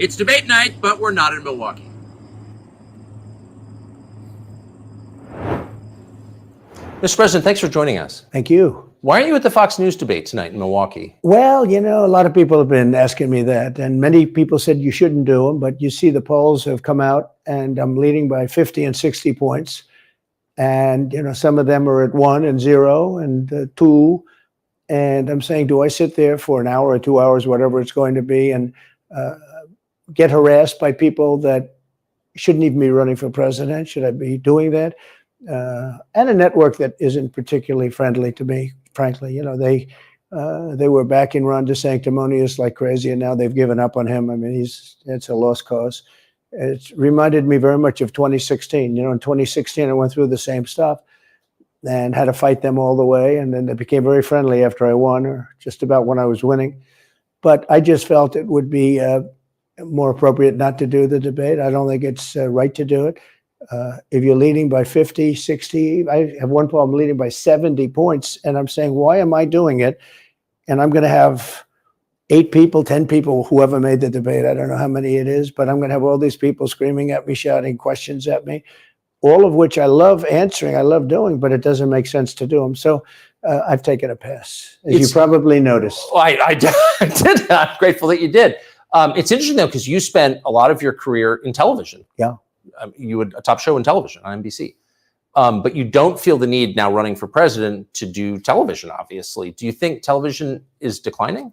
It's debate night, but we're not in Milwaukee. Mr. President, thanks for joining us. Thank you. Why aren't you at the Fox News debate tonight in Milwaukee? Well, a lot of people have been asking me that, and many people said you shouldn't do them, but you see the polls have come out, and I'm leading by 50 and 60 points. And, some of them are at 1 and 0 and 2. And I'm saying, do I sit there for an hour or 2 hours, whatever it's going to be, and get harassed by people that shouldn't even be running for president? Should I be doing that? And a network that isn't particularly friendly to me, frankly. They were backing Ron DeSanctimonious like crazy, and now they've given up on him. I mean, it's a lost cause. It reminded me very much of 2016. In 2016, I went through the same stuff and had to fight them all the way. And then they became very friendly after I won, or just about when I was winning. But I just felt it would be more appropriate not to do the debate. I don't think it's right to do it. If you're leading by 50, 60, I have one problem leading by 70 points. And I'm saying, why am I doing it? And I'm going to have 8 people, 10 people, whoever made the debate. I don't know how many it is, but I'm going to have all these people screaming at me, shouting questions at me, all of which I love answering, I love doing, but it doesn't make sense to do them. So I've taken a pass, as you probably noticed. I did. I'm grateful that you did. It's interesting, though, because you spent a lot of your career in television. Yeah. You had a top show in television on NBC. But you don't feel the need now running for president to do television, obviously. Do you think television is declining?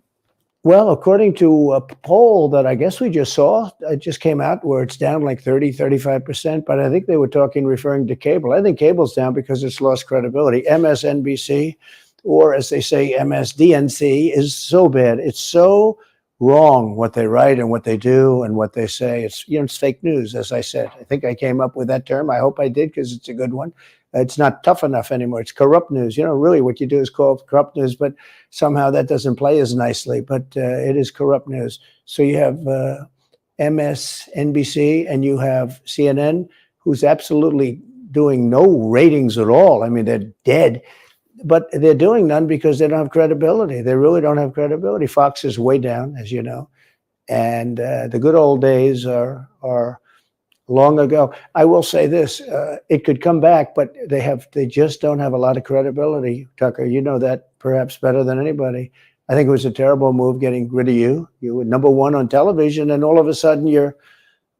Well, according to a poll that I guess we just saw, it just came out where it's down like 30, 35%. But I think they were referring to cable. I think cable's down because it's lost credibility. MSNBC, or as they say, MSDNC, is so bad. It's so wrong what they write and what they do and what they say. It's, it's fake news, as I said. I think I came up with that term. I hope I did, because it's a good one. It's not tough enough anymore. It's corrupt news. Really what you do is call it corrupt news, but somehow that doesn't play as nicely, but it is corrupt news. So you have MSNBC and you have CNN, who's absolutely doing no ratings at all. I mean, they're dead, but they're doing none because they don't have credibility. They really don't have credibility. Fox is way down, as you know, and the good old days are long ago. I will say this, it could come back, but they just don't have a lot of credibility. Tucker, you know that perhaps better than anybody. I think it was a terrible move getting rid of you. You were #1 on television, and all of a sudden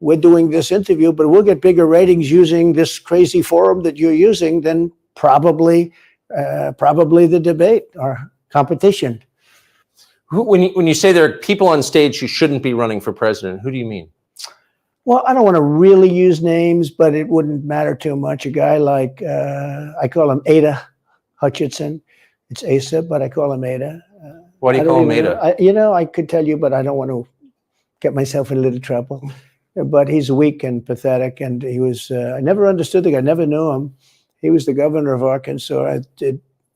we're doing this interview, but we'll get bigger ratings using this crazy forum that you're using than probably the debate or competition. When you say there are people on stage who shouldn't be running for president, who do you mean? Well, I don't want to really use names, but it wouldn't matter too much. A guy like, I call him Ada Hutchinson. It's Asa, but I call him Ada. Why do you call him Ada? I could tell you, but I don't want to get myself in a little trouble. But he's weak and pathetic, and he was, I never understood the guy, never knew him. He was the governor of Arkansas,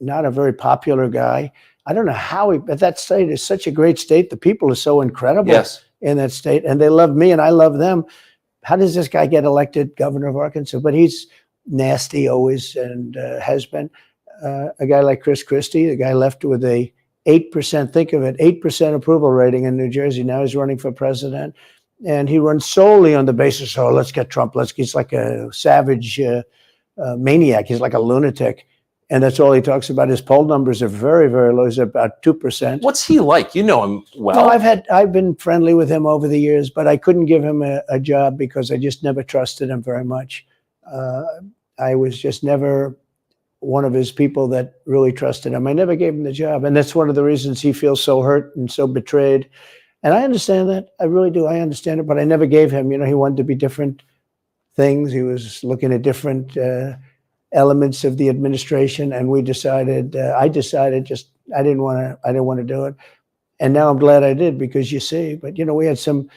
not a very popular guy. I don't know how but that state is such a great state. The people are so incredible. Yes. In that state, and they love me and I love them. How does this guy get elected governor of Arkansas? But he's nasty always, and has been. A guy like Chris Christie, the guy left with a 8%, think of it, 8% approval rating in New Jersey. Now he's running for president, and he runs solely on the basis, oh, let's get Trump. He's like a savage maniac. He's like a lunatic. And that's all he talks about. His poll numbers are very, very low. He's about 2%. What's he like? You know him well. Well, I've been friendly with him over the years, but I couldn't give him a job because I just never trusted him very much. I was just never one of his people that really trusted him. I never gave him the job. And that's one of the reasons he feels so hurt and so betrayed. And I understand that. I really do. I understand it. But I never gave him, he wanted to be different things. He was looking at different elements of the administration, and I decided I didn't want to do it. And now I'm glad I did, because you see, but we had some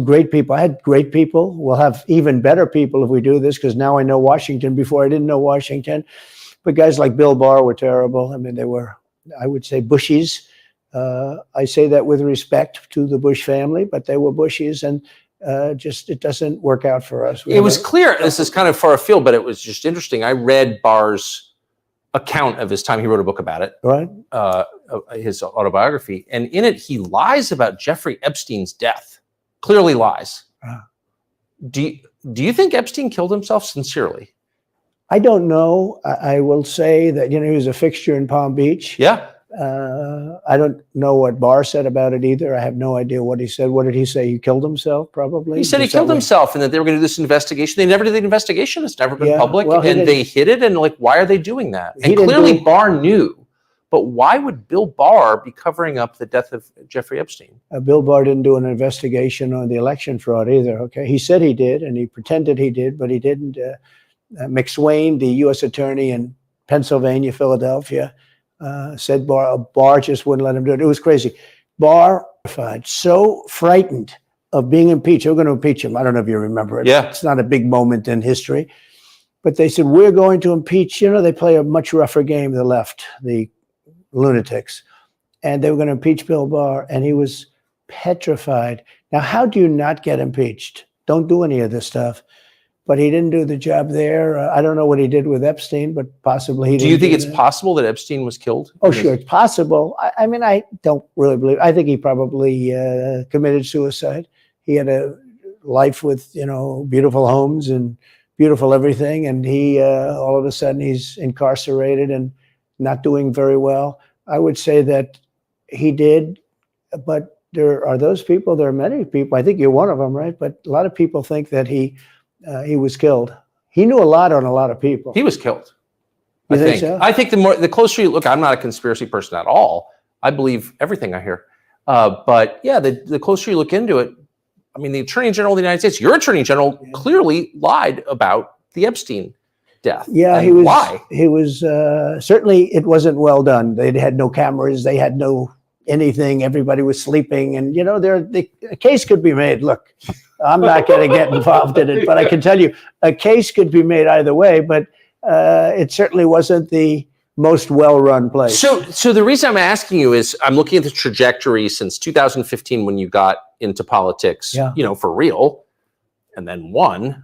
great people. I had great people. We'll have even better people if we do this, because now I know Washington. Before I didn't know Washington, but guys like Bill Barr were terrible. I mean, they were, I would say, Bushies. I say that with respect to the Bush family, but they were Bushies, and it doesn't work out for us. It was clear, this is kind of far afield, but it was just interesting. I read Barr's account of his time. He wrote a book about it, right? His autobiography. And in it, he lies about Jeffrey Epstein's death. clearly lies. Uh. Do you think Epstein killed himself sincerely? I don't know. I will say that, he was a fixture in Palm Beach. Yeah. I don't know what Barr said about it either. I have no idea what he said. What did he say? He killed himself, probably? He said he killed himself and that they were going to do this investigation. They never did the investigation. It's never been public. Well, and they hid it. And like, why are they doing that? He And clearly Barr knew. But why would Bill Barr be covering up the death of Jeffrey Epstein? Bill Barr didn't do an investigation on the election fraud either, okay? He said he did, and he pretended he did, but he didn't. McSwain, the U.S. attorney in Pennsylvania, Philadelphia, said Barr just wouldn't let him do it. It was crazy. Barr, so frightened of being impeached. We're going to impeach him. I don't know if you remember it. Yeah. It's not a big moment in history. But they said, we're going to impeach. They play a much rougher game, the left, the lunatics. And they were going to impeach Bill Barr, and he was petrified. Now, how do you not get impeached? Don't do any of this stuff. But he didn't do the job there. I don't know what he did with Epstein, but possibly he didn't. Do you think it's possible that Epstein was killed? Oh, sure, it's possible. I mean, I don't really believe. I think he probably committed suicide. He had a life with, beautiful homes and beautiful everything, and he all of a sudden he's incarcerated and not doing very well. I would say that he did, but there are those people. There are many people. I think you're one of them, right? But a lot of people think that he was killed. He knew a lot on a lot of people. He was killed. You think so? I think the closer you look, I'm not a conspiracy person at all. I believe everything I hear. But yeah, the closer you look into it, I mean, the Attorney General of the United States, your Attorney General, clearly lied about the Epstein death. Yeah, and he was. Why? He was certainly. It wasn't well done. They had no cameras. They had no anything. Everybody was sleeping, and a case could be made. Look, I'm not going to get involved in it, but I can tell you a case could be made either way. But it certainly wasn't the most well-run place. So the reason I'm asking you is I'm looking at the trajectory since 2015 when you got into politics, for real, and then won.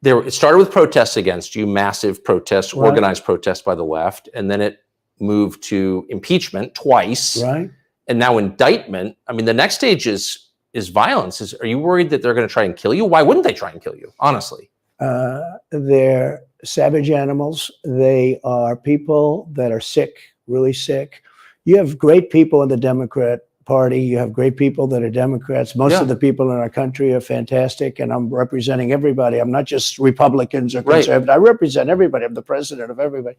It started with protests against you, massive protests, Right. organized protests by the left, and then it moved to impeachment twice, Right. and now indictment. I mean, the next stage is violence. Are you worried that they're going to try and kill you? Why wouldn't they try and kill you? Honestly, they're savage animals. They are people that are sick, really sick. You have great people in the Democrat Party. You have great people that are Democrats. Most of the people in our country are fantastic, and I'm representing everybody. I'm not just Republicans or conservatives. Right. I represent everybody. I'm the president of everybody.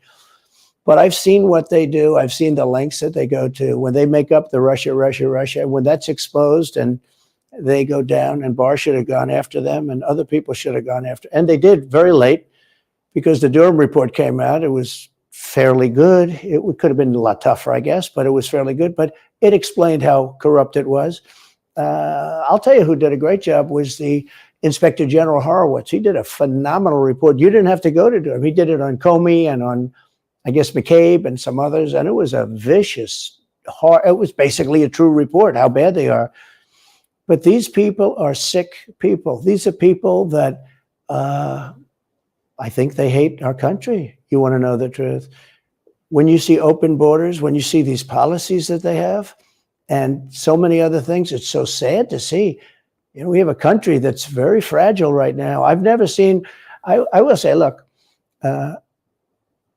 But I've seen what they do. I've seen the lengths that they go to when they make up the Russia. When that's exposed and they go down, and Barr should have gone after them, and other people should have gone after, and they did very late because the Durham report came out. It was fairly good. It could have been a lot tougher, I guess, but it was fairly good. But it explained how corrupt it was. I'll tell you who did a great job was the Inspector General Horowitz. He did a phenomenal report. You didn't have to go to Durham. He did it on Comey and on, I guess, McCabe and some others, and it was a vicious, it was basically a true report, how bad they are. But these people are sick people. These are people that I think they hate our country. You want to know the truth. When you see open borders, when you see these policies that they have, and so many other things, it's so sad to see. We have a country that's very fragile right now. I've never seen, I will say, look, I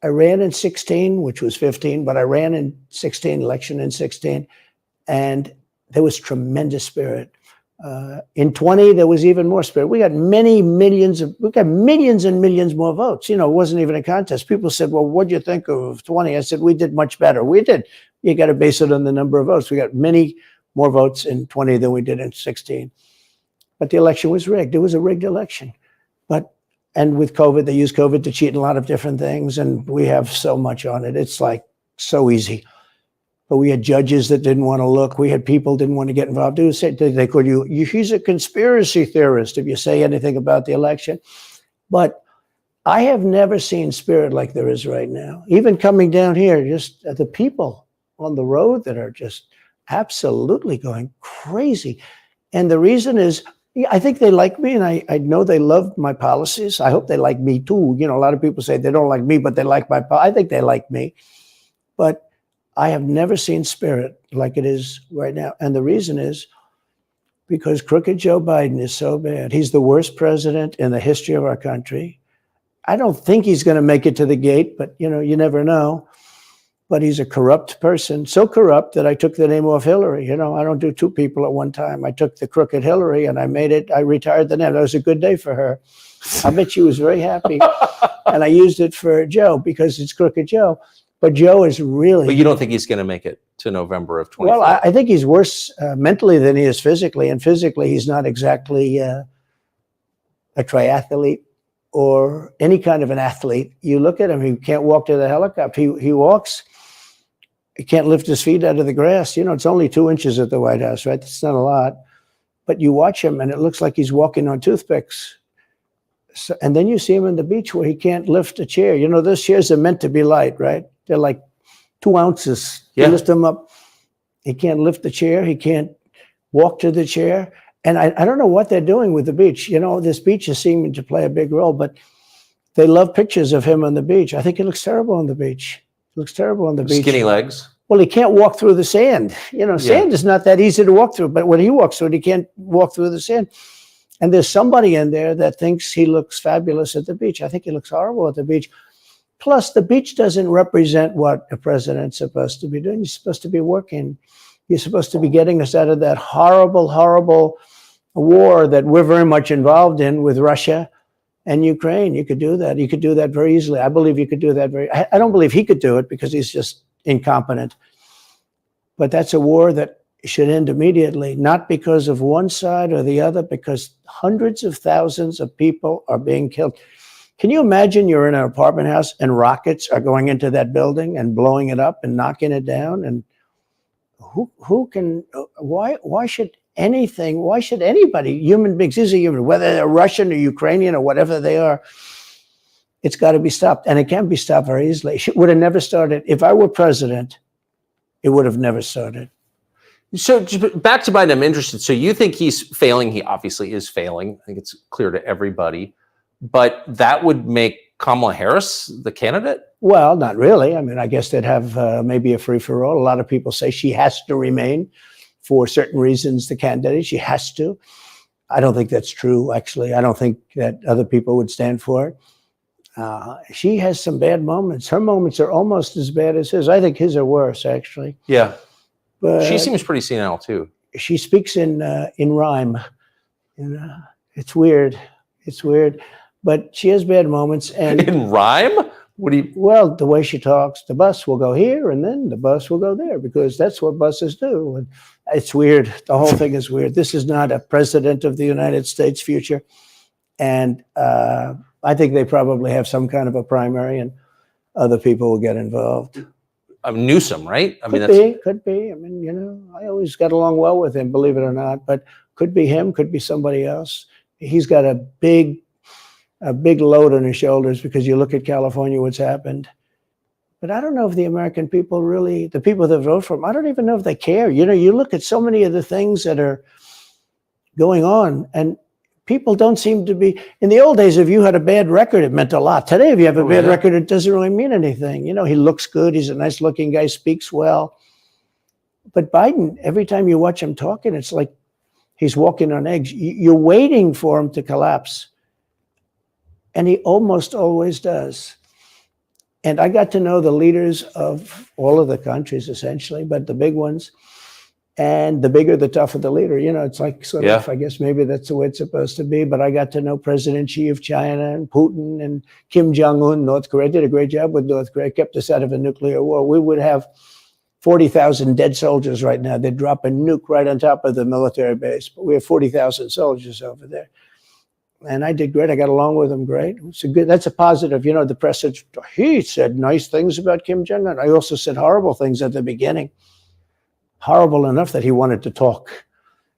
ran in 16, which was 15, but I ran in 16, election in 16, and there was tremendous spirit. In 20, there was even more spirit. We got millions and millions more votes. It wasn't even a contest. People said, well, what'd you think of 20? I said, we did much better. We did. You got to base it on the number of votes. We got many more votes in 20 than we did in 16. But the election was rigged. It was a rigged election. And with COVID, they used COVID to cheat in a lot of different things. And we have so much on it. It's like so easy. But we had judges that didn't want to look. We had people didn't want to get involved. They called you, he's a conspiracy theorist if you say anything about the election. But I have never seen spirit like there is right now. Even coming down here, just the people on the road that are just absolutely going crazy. And the reason is, I think they like me, and I know they love my policies. I hope they like me too. A lot of people say they don't like me, but they like my policies. I think they like me. But I have never seen spirit like it is right now. And the reason is because crooked Joe Biden is so bad. He's the worst president in the history of our country. I don't think he's going to make it to the gate, but you know, you never know. But he's a corrupt person, so corrupt that I took the name off Hillary. You know, I don't do two people at one time. I took the crooked Hillary and I retired the name. That was a good day for her. I bet she was very happy. And I used it for Joe because it's crooked Joe. But Joe is really... But you don't think he's going to make it to November of 2024? Well, I think he's worse mentally than he is physically. And physically, he's not exactly a triathlete or any kind of an athlete. You look at him, he can't walk to the helicopter. He walks, he can't lift his feet out of the grass. You know, it's only 2 inches at the White House, right? That's not a lot. But you watch him and it looks like he's walking on toothpicks. So, and then you see him on the beach where he can't lift a chair. You know, those chairs are meant to be light, right? They're like 2 ounces. Yeah. You lift them up. He can't lift the chair. He can't walk to the chair. And I don't know what they're doing with the beach. You know, this beach is seeming to play a big role, but they love pictures of him on the beach. I think he looks terrible on the beach. He looks terrible on the beach. Skinny legs. Well, he can't walk through the sand. You know, sand is not that easy to walk through, but when he walks through it, he can't walk through the sand. And there's somebody in there that thinks he looks fabulous at the beach. I think he looks horrible at the beach. Plus, the beach doesn't represent what a president's supposed to be doing. You're supposed to be working. You're supposed to be getting us out of that horrible, horrible war that we're very much involved in with Russia and Ukraine. You could do that. You could do that very easily. I believe you could do that I don't believe he could do it because he's just incompetent. But that's a war that should end immediately, not because of one side or the other, because hundreds of thousands of people are being killed. Can you imagine you're in an apartment house and rockets are going into that building and blowing it up and knocking it down? And why should anybody, human beings, these are human, whether they're Russian or Ukrainian or whatever they are, it's got to be stopped. And it can be stopped very easily. It would have never started. If I were president, it would have never started. So back to Biden, I'm interested. So you think he's failing? He obviously is failing. I think it's clear to everybody. But that would make Kamala Harris the candidate? Well, not really. I mean, I guess they'd have maybe a free-for-all. A lot of people say she has to remain for certain reasons, the candidate. She has to. I don't think that's true, actually. I don't think that other people would stand for it. She has some bad moments. Her moments are almost as bad as his. I think his are worse, actually. Yeah. But she seems pretty senile, too. She speaks in rhyme. And, it's weird. It's weird. But she has bad moments. And in rhyme? What do you... Well, the way she talks, the bus will go here and then the bus will go there because that's what buses do. And it's weird. The whole thing is weird. This is not a president of the United States future. And I think they probably have some kind of a primary and other people will get involved. Newsom, right? I mean, could be. I mean, you know, I always got along well with him, believe it or not, but could be him, could be somebody else. He's got a big load on his shoulders because you look at California, what's happened. But I don't know if the American people really, the people that vote for him, I don't even know if they care. You know, you look at so many of the things that are going on and people don't seem to be, in the old days, if you had a bad record, it meant a lot. Today, if you have a bad record, it doesn't really mean anything. You know, he looks good. He's a nice looking guy, speaks well. But Biden, every time you watch him talking, it's like he's walking on eggs. You're waiting for him to collapse. And he almost always does. And I got to know the leaders of all of the countries, essentially, but the big ones. And the bigger, the tougher the leader. You know, it's like sort of, I guess maybe that's the way it's supposed to be. But I got to know President Xi of China and Putin and Kim Jong-un, North Korea. Did a great job with North Korea, kept us out of a nuclear war. We would have 40,000 dead soldiers right now. They'd drop a nuke right on top of the military base. But we have 40,000 soldiers over there. And I did great. I got along with him great. It's a good, that's a positive. You know, the press said, he said nice things about Kim Jong-un. I also said horrible things at the beginning. Horrible enough that he wanted to talk.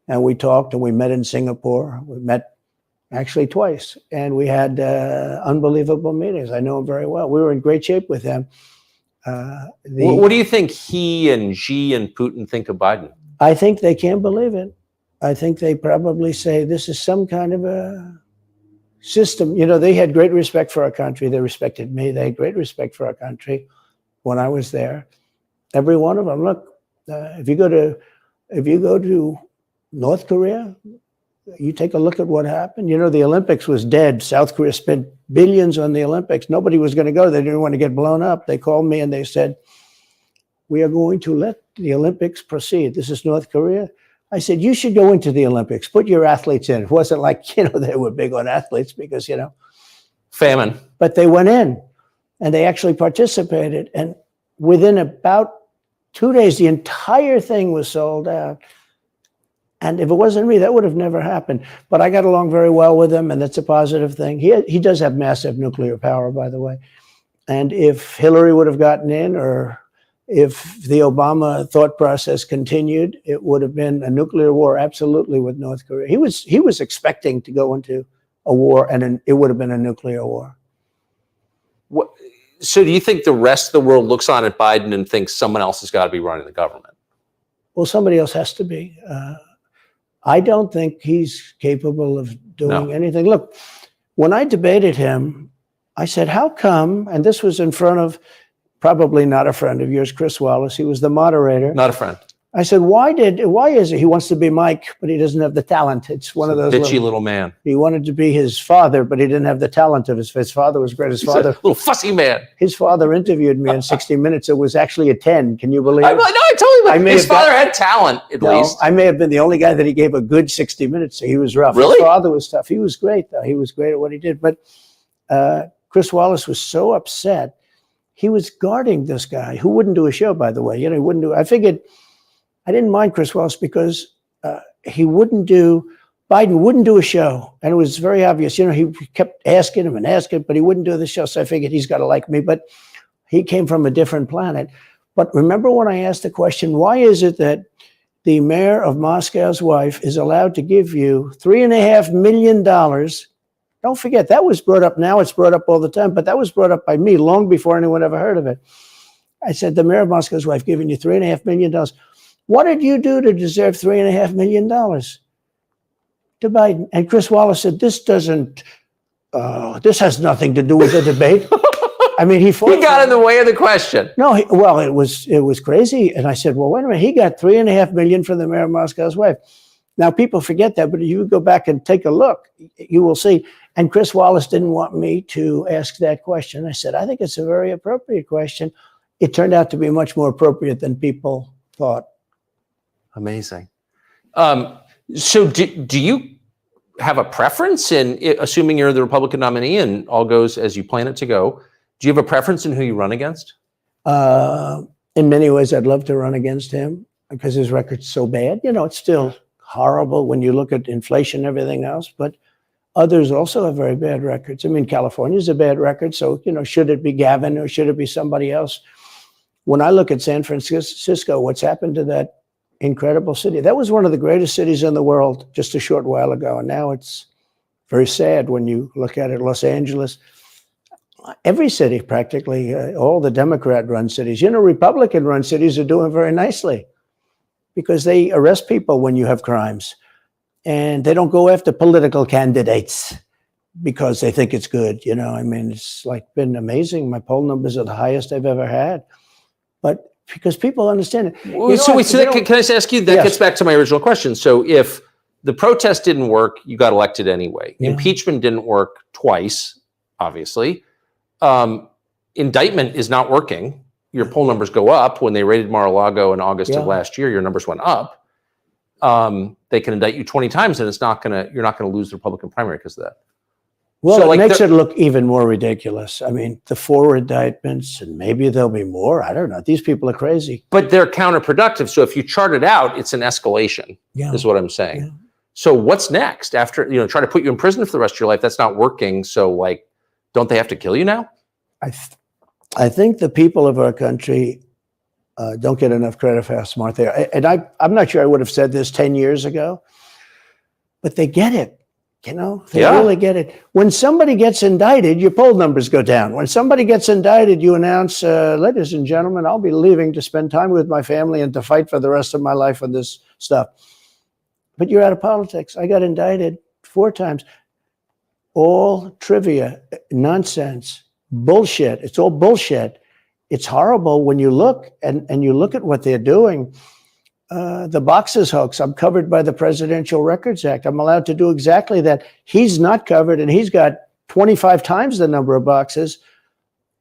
And we talked and we met in Singapore. We met actually twice. And we had unbelievable meetings. I know him very well. We were in great shape with him. What do you think he and Xi and Putin think of Biden? I think they can't believe it. I think they probably say this is some kind of a system. You know, they had great respect for our country. They respected me. They had great respect for our country when I was there. Every one of them. Look, if you go to North Korea, you take a look at what happened. You know, the Olympics was dead. South Korea spent billions on the Olympics. Nobody was going to go. They didn't want to get blown up. They called me and they said, we are going to let the Olympics proceed. This is North Korea. I said, you should go into the Olympics. Put your athletes in. It wasn't like, you know, they were big on athletes because, you know. Famine. But they went in and they actually participated. And within about 2 days, the entire thing was sold out. And if it wasn't me, that would have never happened. But I got along very well with him, and that's a positive thing. He does have massive nuclear power, by the way. And if Hillary would have gotten in, or if the Obama thought process continued, it would have been a nuclear war, absolutely, with North Korea. He was expecting to go into a war, and it would have been a nuclear war. So do you think the rest of the world looks on at Biden and thinks someone else has got to be running the government? Well, somebody else has to be. I don't think he's capable of doing anything. Look, when I debated him, I said, how come, and this was in front of probably not a friend of yours, Chris Wallace. He was the moderator. Not a friend. I said, why is it he wants to be Mike, but he doesn't have the talent? It's one of those bitchy little man. He wanted to be his father, but he didn't have the talent of his father was great. His father, little fussy man. His father interviewed me in 60 Minutes. It was actually a 10. Can you believe it? I totally believe his father had talent, at least. I may have been the only guy that he gave a good 60 Minutes. So he was rough. Really? His father was tough. He was great, though. He was great at what he did. But Chris Wallace was so upset. He was guarding this guy who wouldn't do a show, by the way. You know, he wouldn't do. I figured I didn't mind Chris Wallace because Biden wouldn't do a show. And it was very obvious. You know, he kept asking him and asking, but he wouldn't do the show. So I figured he's got to like me. But he came from a different planet. But remember when I asked the question, why is it that the mayor of Moscow's wife is allowed to give you $3.5 million? Don't forget, that was brought up. Now it's brought up all the time, but that was brought up by me long before anyone ever heard of it. I said, the mayor of Moscow's wife giving you $3.5 million. What did you do to deserve $3.5 million? To Biden. And Chris Wallace said, this has nothing to do with the debate. I mean, he got in the way of the question. No, it was crazy. And I said, well, wait a minute. He got $3.5 million from the mayor of Moscow's wife. Now, people forget that, but if you go back and take a look, you will see. And Chris Wallace didn't want me to ask that question. I said, I think it's a very appropriate question. It turned out to be much more appropriate than people thought. Amazing. So do you have a preference in, assuming you're the Republican nominee and all goes as you plan it to go, do you have a preference in who you run against? In many ways, I'd love to run against him because his record's so bad. You know, it's still horrible when you look at inflation and everything else, but others also have very bad records. I mean, California's a bad record. So, you know, should it be Gavin or should it be somebody else? When I look at San Francisco, what's happened to that incredible city? That was one of the greatest cities in the world just a short while ago. And now it's very sad when you look at it. Los Angeles, every city practically, all the Democrat-run cities, you know, Republican-run cities are doing very nicely because they arrest people when you have crimes. And they don't go after political candidates because they think it's good. You know, I mean, it's like been amazing. My poll numbers are the highest I've ever had. But because people understand it. Can I just ask you, that gets back to my original question. So if the protest didn't work, you got elected anyway. Yeah. Impeachment didn't work twice, obviously. Indictment is not working. Your poll numbers go up. When they raided Mar-a-Lago in August of last year, your numbers went up. They can indict you 20 times and you're not gonna lose the Republican primary because of that. Well, so it makes it look even more ridiculous. I mean, the 4 indictments, and maybe there'll be more. I don't know. These people are crazy. But they're counterproductive. So if you chart it out, it's an escalation, is what I'm saying. Yeah. So what's next after, you know, try to put you in prison for the rest of your life? That's not working. So like, don't they have to kill you now? I think the people of our country don't get enough credit for how smart they are. And I'm not sure I would have said this 10 years ago, but they get it. You know, they really get it. When somebody gets indicted, your poll numbers go down. When somebody gets indicted, you announce, ladies and gentlemen, I'll be leaving to spend time with my family and to fight for the rest of my life on this stuff. But you're out of politics. I got indicted 4 times. All trivia, nonsense, bullshit. It's all bullshit. It's horrible when you look and you look at what they're doing. the boxes hoax. I'm covered by the Presidential Records Act. I'm allowed to do exactly that. He's not covered, and he's got 25 times the number of boxes,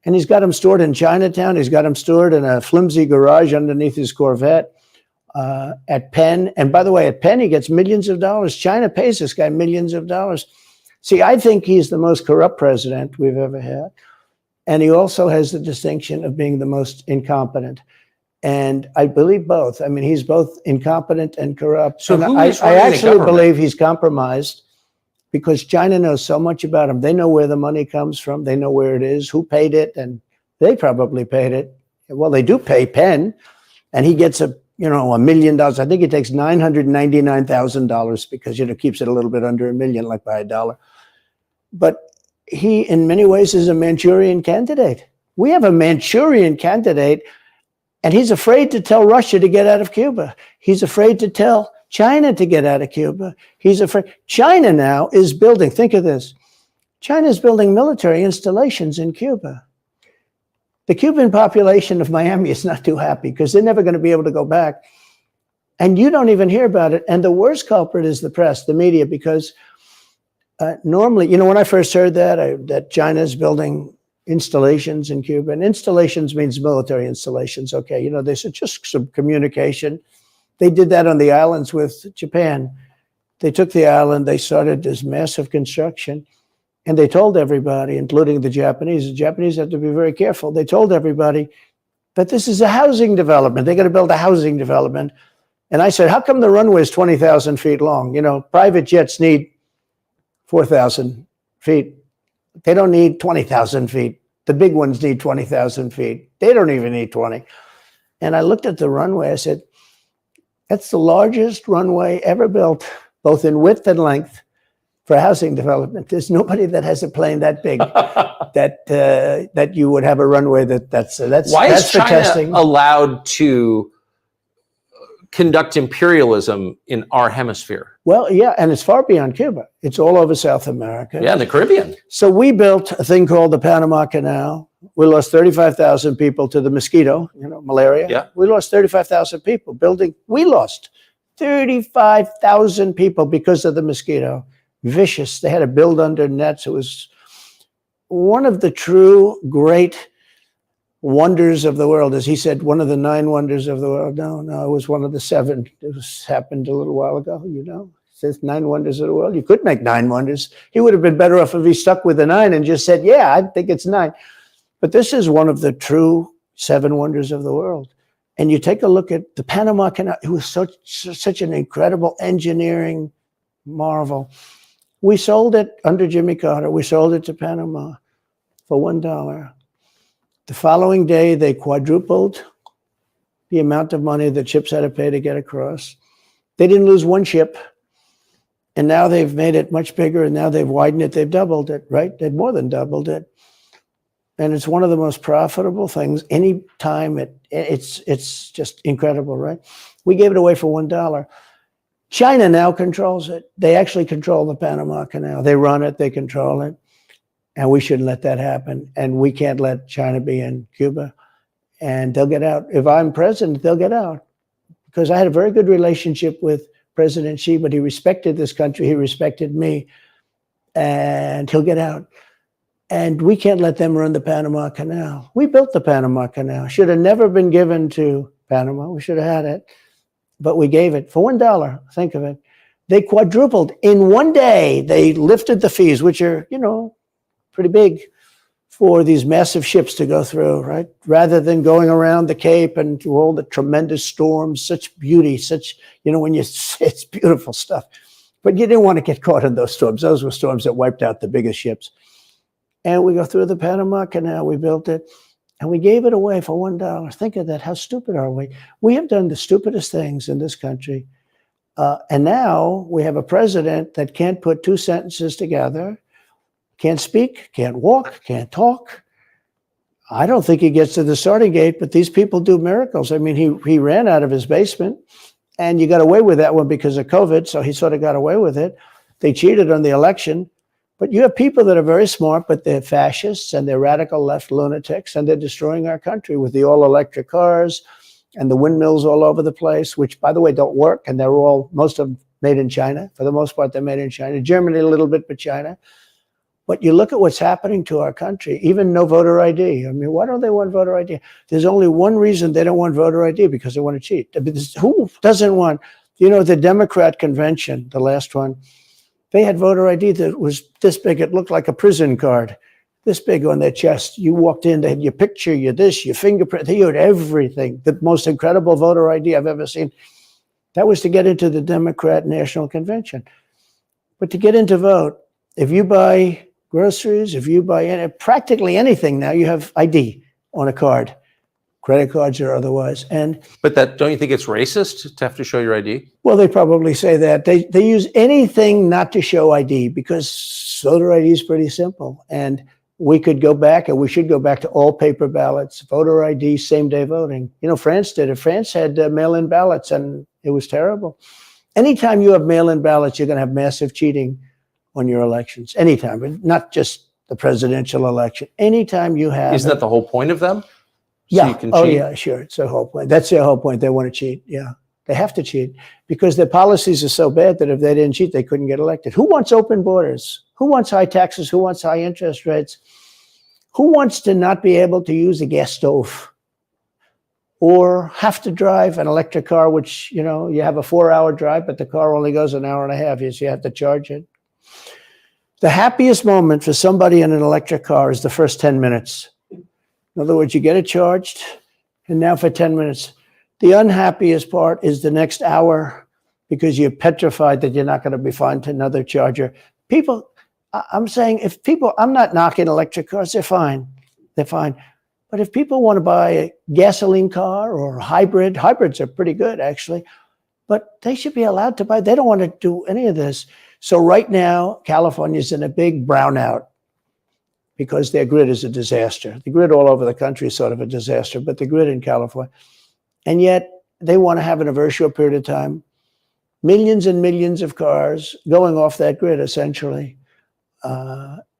and he's got them stored in Chinatown. He's got them stored in a flimsy garage underneath his Corvette at Penn. And by the way, at Penn, he gets millions of dollars. China pays this guy millions of dollars. See, I think he's the most corrupt president we've ever had. And he also has the distinction of being the most incompetent. And I believe both. I mean, he's both incompetent and corrupt. So and who is I running the actually government? believe he's compromised because China knows so much about him. They know where the money comes from. They know where it is, who paid it, and they probably paid it. Well, they do pay Penn, and he gets $1 million. I think it takes $999,000 because, keeps it a little bit under $1 million, like by $1. But he, in many ways, is a Manchurian candidate. We have a Manchurian candidate, and he's afraid to tell Russia to get out of Cuba. He's afraid to tell China to get out of Cuba. He's afraid. China now is building, think of this, China is building military installations in Cuba. The Cuban population of Miami is not too happy because they're never going to be able to go back. And you don't even hear about it. And the worst culprit is the press, the media, because normally, when I first heard that China is building installations in Cuba, and installations means military installations. Okay, they said just some communication. They did that on the islands with Japan. They took the island, they started this massive construction, and they told everybody, including the Japanese have to be very careful. They told everybody that this is a housing development. They're going to build a housing development. And I said, how come the runway is 20,000 feet long? Private jets need 4,000 feet. They don't need 20,000 feet. The big ones need 20,000 feet. They don't even need 20. And I looked at the runway. I said, that's the largest runway ever built, both in width and length, for housing development. There's nobody that has a plane that big that you would have a runway that's Why that's is for China testing. allowed to conduct imperialism in our hemisphere? Well, yeah, and it's far beyond Cuba. It's all over South America. Yeah, in the Caribbean. So we built a thing called the Panama Canal. We lost 35,000 people to the mosquito, malaria. Yeah. We lost 35,000 people building. We lost 35,000 people because of the mosquito. Vicious. They had to build under nets. It was one of the true great wonders of the world. As he said, one of the 9 wonders of the world. No, it was one of the 7. It happened a little while ago, It says 9 wonders of the world. You could make 9 wonders. He would have been better off if he stuck with the 9 and just said, yeah, I think it's 9. But this is one of the true 7 wonders of the world. And you take a look at the Panama Canal. It was such an incredible engineering marvel. We sold it under Jimmy Carter. We sold it to Panama for $1. The following day, they quadrupled the amount of money that ships had to pay to get across. They didn't lose one ship. And now they've made it much bigger, and now they've widened it. They've doubled it, right? They've more than doubled it. And it's one of the most profitable things. Any time it's just incredible, right? We gave it away for $1. China now controls it. They actually control the Panama Canal. They run it, they control it. And we shouldn't let that happen. And we can't let China be in Cuba. And they'll get out. If I'm president, they'll get out. Because I had a very good relationship with President Xi, but he respected this country. He respected me. And he'll get out. And we can't let them run the Panama Canal. We built the Panama Canal. Should have never been given to Panama. We should have had it. But we gave it for $1. Think of it. They quadrupled. In one day, they lifted the fees, which are, pretty big for these massive ships to go through, right? Rather than going around the Cape and through all the tremendous storms, such beauty, it's beautiful stuff. But you didn't want to get caught in those storms. Those were storms that wiped out the biggest ships. And we go through the Panama Canal. We built it. And we gave it away for $1. Think of that. How stupid are we? We have done the stupidest things in this country. And now we have a president that can't put 2 sentences together, can't speak, can't walk, can't talk. I don't think he gets to the starting gate, but these people do miracles. I mean, he ran out of his basement, and you got away with that one because of COVID, so he sort of got away with it. They cheated on the election. But you have people that are very smart, but they're fascists and they're radical left lunatics, and they're destroying our country with the all-electric cars and the windmills all over the place, which, by the way, don't work, and they're all, most of them made in China. For the most part, they're made in China. Germany a little bit, but China. But you look at what's happening to our country, even no voter ID. I mean, why don't they want voter ID? There's only one reason they don't want voter ID, because they want to cheat. Who doesn't want, the Democrat convention, the last one, they had voter ID that was this big. It looked like a prison card, this big on their chest. You walked in, they had your picture, your this, your fingerprint, they had everything. The most incredible voter ID I've ever seen. That was to get into the Democrat National Convention. But to get in to vote, if you buy groceries, if you buy practically anything now, you have ID on a card, credit cards or otherwise. But don't you think it's racist to have to show your ID? Well, they probably say that. They use anything not to show ID, because voter ID is pretty simple. And we could go back, and we should go back to all paper ballots, voter ID, same-day voting. France did it. France had mail-in ballots, and it was terrible. Anytime you have mail-in ballots, you're going to have massive cheating on your elections. Anytime, but not just the presidential election. Anytime you have... Isn't that the whole point of them? So yeah. you can Oh, cheat? yeah, sure. It's the whole point. That's their whole point. They want to cheat. Yeah. They have to cheat because their policies are so bad that if they didn't cheat, they couldn't get elected. Who wants open borders? Who wants high taxes? Who wants high interest rates? Who wants to not be able to use a gas stove or have to drive an electric car, which, you have a 4-hour drive, but the car only goes an hour and a half. So you have to charge it. The happiest moment for somebody in an electric car is the first 10 minutes. In other words, you get it charged, and now for 10 minutes. The unhappiest part is the next hour, because you're petrified that you're not going to be found another charger. I'm saying, I'm not knocking electric cars, they're fine. They're fine. But if people want to buy a gasoline car or a hybrid, hybrids are pretty good, actually, but they should be allowed to buy. They don't want to do any of this. So right now, California's in a big brownout because their grid is a disaster. The grid all over the country is sort of a disaster, but the grid in California. And yet they want to have in a very short period of time, millions and millions of cars going off that grid, essentially.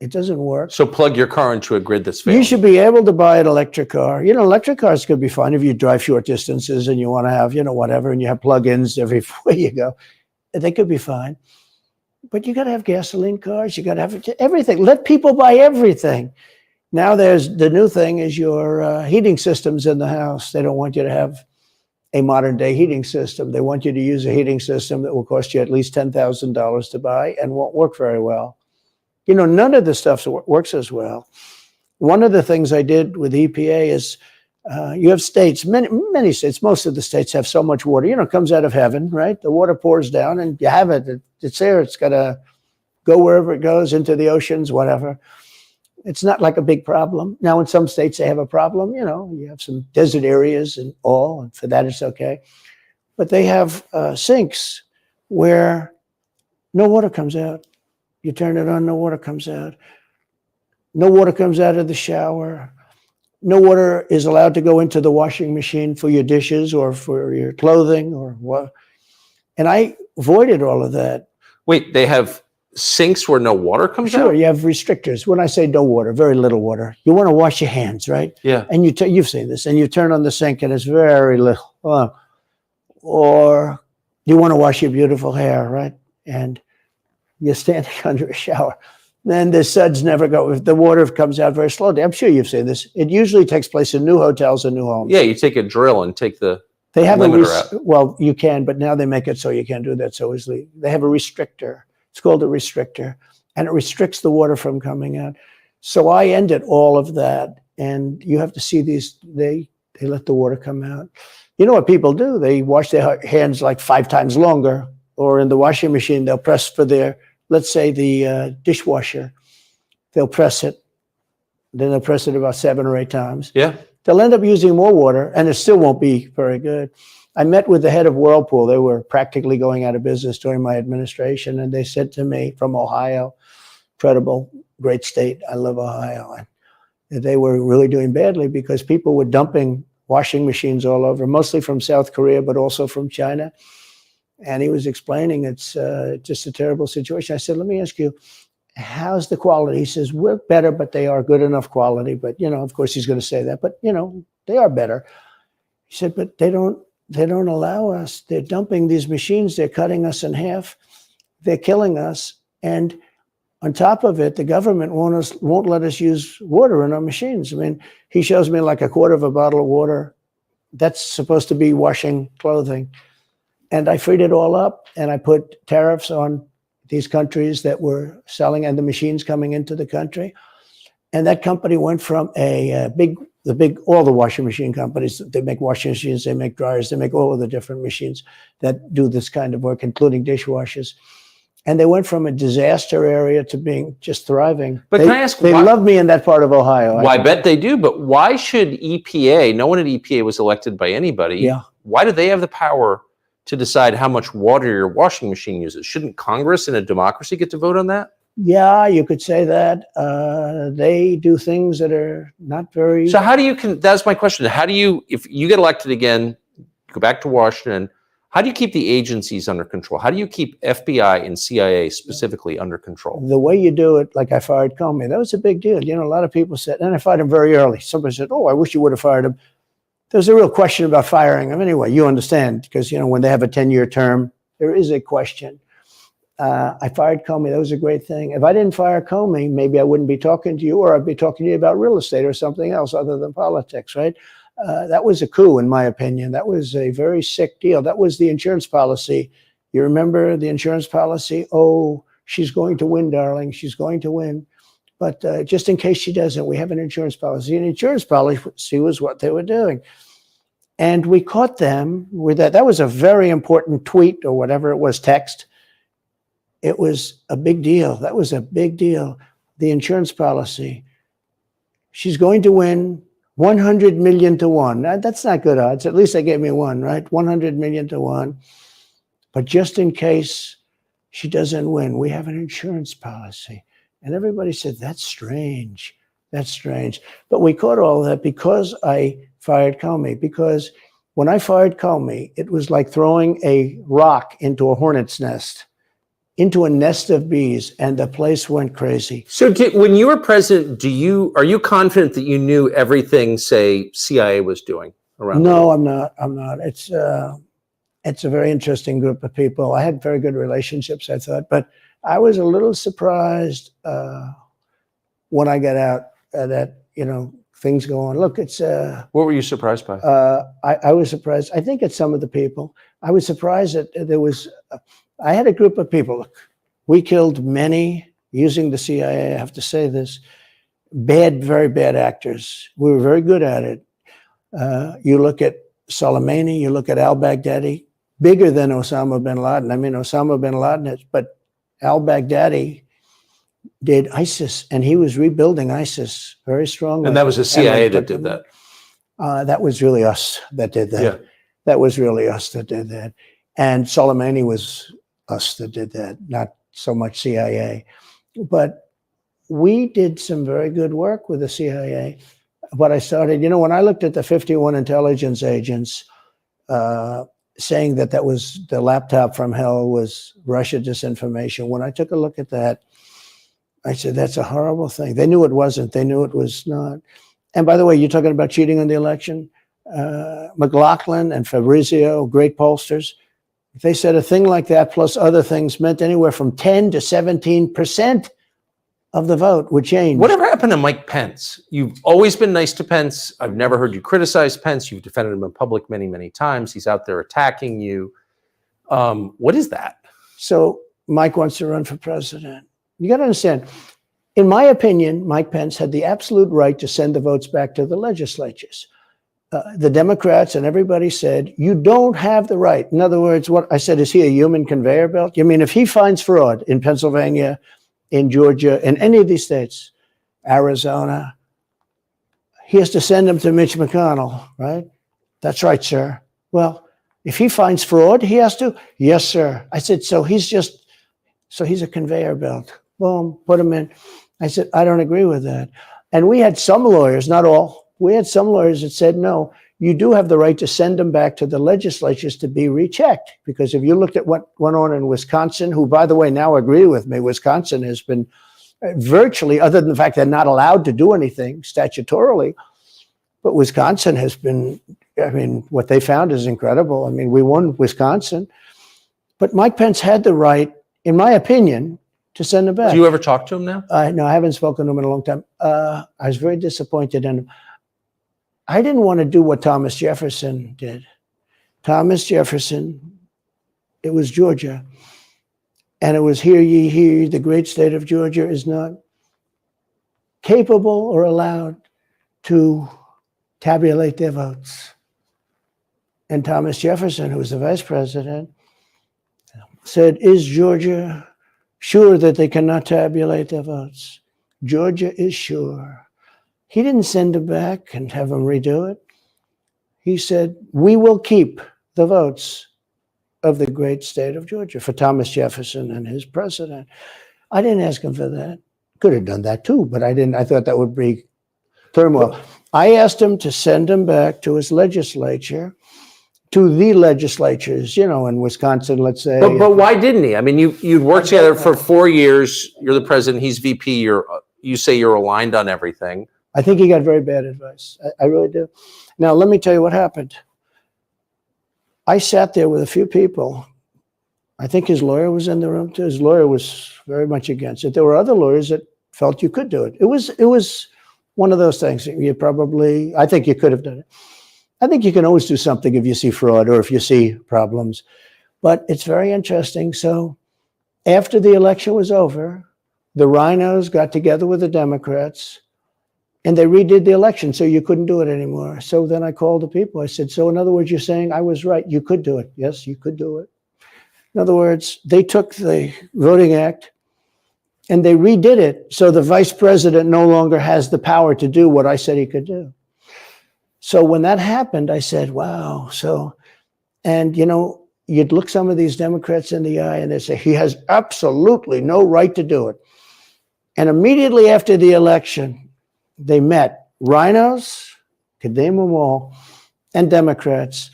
It doesn't work. So plug your car into a grid that's failing. You should be able to buy an electric car. Electric cars could be fine if you drive short distances and you want to have, whatever, and you have plug-ins everywhere you go. They could be fine. But you got to have gasoline cars. You got to have everything. Let people buy everything. Now the new thing is your heating systems in the house. They don't want you to have a modern day heating system. They want you to use a heating system that will cost you at least $10,000 to buy and won't work very well. None of the stuff works as well. One of the things I did with EPA is you have states, many states, most of the states have so much water, it comes out of heaven, right? The water pours down and you have it. It's there. It's got to go wherever it goes, into the oceans, whatever. It's not like a big problem. Now, in some states, they have a problem. You have some desert areas and all, and for that, it's okay. But they have sinks where no water comes out. You turn it on, no water comes out. No water comes out of the shower. No water is allowed to go into the washing machine for your dishes or for your clothing or what. And I avoided all of that. Wait, they have sinks where no water comes out? Sure, you have restrictors. When I say no water, very little water. You want to wash your hands, right? Yeah. And you've seen this, and you turn on the sink and it's very little. Or you want to wash your beautiful hair, right? And you're standing under a shower. Then the suds never go. If the water comes out very slowly. I'm sure you've seen this. It usually takes place in new hotels and new homes. Yeah, you take a drill and take the they have limiter out. Well, you can, but now they make it so you can't do that so easily. They have a restrictor. It's called a restrictor, and it restricts the water from coming out. So I ended all of that, and you have to see these. They let the water come out. You know what people do? They wash their hands like 5 times longer, or in the washing machine, they'll press for their, let's say the dishwasher, they'll press it. Then they'll press it about 7 or 8 times. Yeah. They'll end up using more water, and it still won't be very good. I met with the head of Whirlpool. They were practically going out of business during my administration, and they said to me, from Ohio, incredible, great state, I love Ohio, and they were really doing badly because people were dumping washing machines all over, mostly from South Korea, but also from China. And he was explaining it's just a terrible situation. I said, let me ask you, how's the quality? He says, we're better, but they are good enough quality. But, of course he's going to say that, but, they are better. He said, but they don't allow us. They're dumping these machines. They're cutting us in half. They're killing us. And on top of it, the government won't let us use water in our machines. I mean, he shows me like a quarter of a bottle of water. That's supposed to be washing clothing. And I freed it all up, and I put tariffs on these countries that were selling and the machines coming into the country. And that company went from all the washing machine companies, they make washing machines, they make dryers, they make all of the different machines that do this kind of work, including dishwashers. And they went from a disaster area to being just thriving. But can I ask, they love me in that part of Ohio. Well, I bet they do, but why should EPA, no one at EPA was elected by anybody. Yeah. Why do they have the power to decide how much water your washing machine uses? Shouldn't Congress in a democracy get to vote on that? Yeah, you could say that. They do things that are not very... So how do you, that's my question. How do you, if you get elected again, go back to Washington, how do you keep the agencies under control? How do you keep FBI and CIA specifically under control? The way you do it, like I fired Comey, that was a big deal. You know, a lot of people said, and I fired him very early. Somebody said, oh, I wish you would have fired him. There's a real question about firing him anyway. You understand, because, you know, when they have a 10-year term, there is a question. I fired Comey. That was a great thing. If I didn't fire Comey, maybe I wouldn't be talking to you, or I'd be talking to you about real estate or something else other than politics, right? That was a coup, in my opinion. That was a very sick deal. That was the insurance policy. You remember the insurance policy? Oh, she's going to win, darling. She's going to win. But just in case she doesn't, we have an insurance policy. An insurance policy was what they were doing. And we caught them with that. That was a very important tweet or whatever it was, text. It was a big deal. That was a big deal. The insurance policy. She's going to win 100 million to 1. That's not good odds. At least they gave me one, right? 100 million to 1. But just in case she doesn't win, we have an insurance policy. And everybody said, that's strange. That's strange. But we caught all that because I fired Comey. Because when I fired Comey, it was like throwing a rock into a hornet's nest, into a nest of bees, and the place went crazy. So when you were president, are you confident that you knew everything, say, CIA was doing around the world? No, I'm not. It's a very interesting group of people. I had very good relationships, I thought, but I was a little surprised when I got out that, you know, things go on. Look, it's... What were you surprised by? I was surprised. I think it's some of the people. I was surprised that there was... I had a group of people. Look, we killed many, using the CIA, I have to say this, very bad actors. We were very good at it. You look at Soleimani, you look at al-Baghdadi, bigger than Osama bin Laden. I mean, Osama bin Laden is, but al-Baghdadi did ISIS, and he was rebuilding ISIS very strongly. And that was the CIA that did that? That was really us that did that. Yeah. That was really us that did that. And Soleimani was us that did that, not so much CIA. But we did some very good work with the CIA. But I started, you know, when I looked at the 51 intelligence agents saying that that was the laptop from hell was Russia disinformation, when I took a look at that, I said, that's a horrible thing. They knew it wasn't. They knew it was not. And by the way, you're talking about cheating on the election? McLaughlin and Fabrizio, great pollsters, they said a thing like that plus other things meant anywhere from 10 to 17% of the vote would change. Whatever happened to Mike Pence? You've always been nice to Pence. I've never heard you criticize Pence. You've defended him in public many, many times. He's out there attacking you. What is that? So Mike wants to run for president. You got to understand, in my opinion, Mike Pence had the absolute right to send the votes back to the legislatures. The Democrats and everybody said, you don't have the right. In other words, what I said, is he a human conveyor belt? You mean if he finds fraud in Pennsylvania, in Georgia, in any of these states, Arizona, he has to send them to Mitch McConnell, right? That's right, sir. Well, if he finds fraud, he has to? Yes, sir. I said, so he's a conveyor belt. Boom, put him in. I said, I don't agree with that. And we had some lawyers, not all, we had some lawyers that said, no, you do have the right to send them back to the legislatures to be rechecked. Because if you looked at what went on in Wisconsin, who, by the way, now agree with me, Wisconsin has been virtually, other than the fact they're not allowed to do anything statutorily, but Wisconsin has been I mean, what they found is incredible. I mean, we won Wisconsin, but Mike Pence had the right, in my opinion, to send him back. Do you ever talk to him now? No, I haven't spoken to him in a long time. I was very disappointed in him. I didn't want to do what Thomas Jefferson did. Thomas Jefferson, it was Georgia. And it was, hear ye, hear ye, the great state of Georgia is not capable or allowed to tabulate their votes. And Thomas Jefferson, who was the vice president, said, is Georgia sure that they cannot tabulate their votes? Georgia is sure. He didn't send him back and have him redo it. He said, we will keep the votes of the great state of Georgia for Thomas Jefferson and his president. I didn't ask him for that. Could have done that too, but I didn't. I thought that would be turmoil. I asked him to send him back to his legislature, to the legislatures, you know, in Wisconsin, let's say. But why didn't he? I mean, you'd worked together for 4 years. You're the president. He's VP. You say you're aligned on everything. I think he got very bad advice. I really do. Now, let me tell you what happened. I sat there with a few people. I think his lawyer was in the room too. His lawyer was very much against it. There were other lawyers that felt you could do it. It was one of those things. I think you could have done it. I think you can always do something if you see fraud or if you see problems. But it's very interesting. So after the election was over, the rhinos got together with the Democrats and they redid the election, so you couldn't do it anymore. So then I called the people. I said, so in other words, you're saying I was right. You could do it. Yes, you could do it. In other words, they took the Voting Act and they redid it so the vice president no longer has the power to do what I said he could do. So when that happened, I said, wow. So, and you know, you'd look some of these Democrats in the eye and they'd say, he has absolutely no right to do it. And immediately after the election, they met rhinos, could name them all, and Democrats,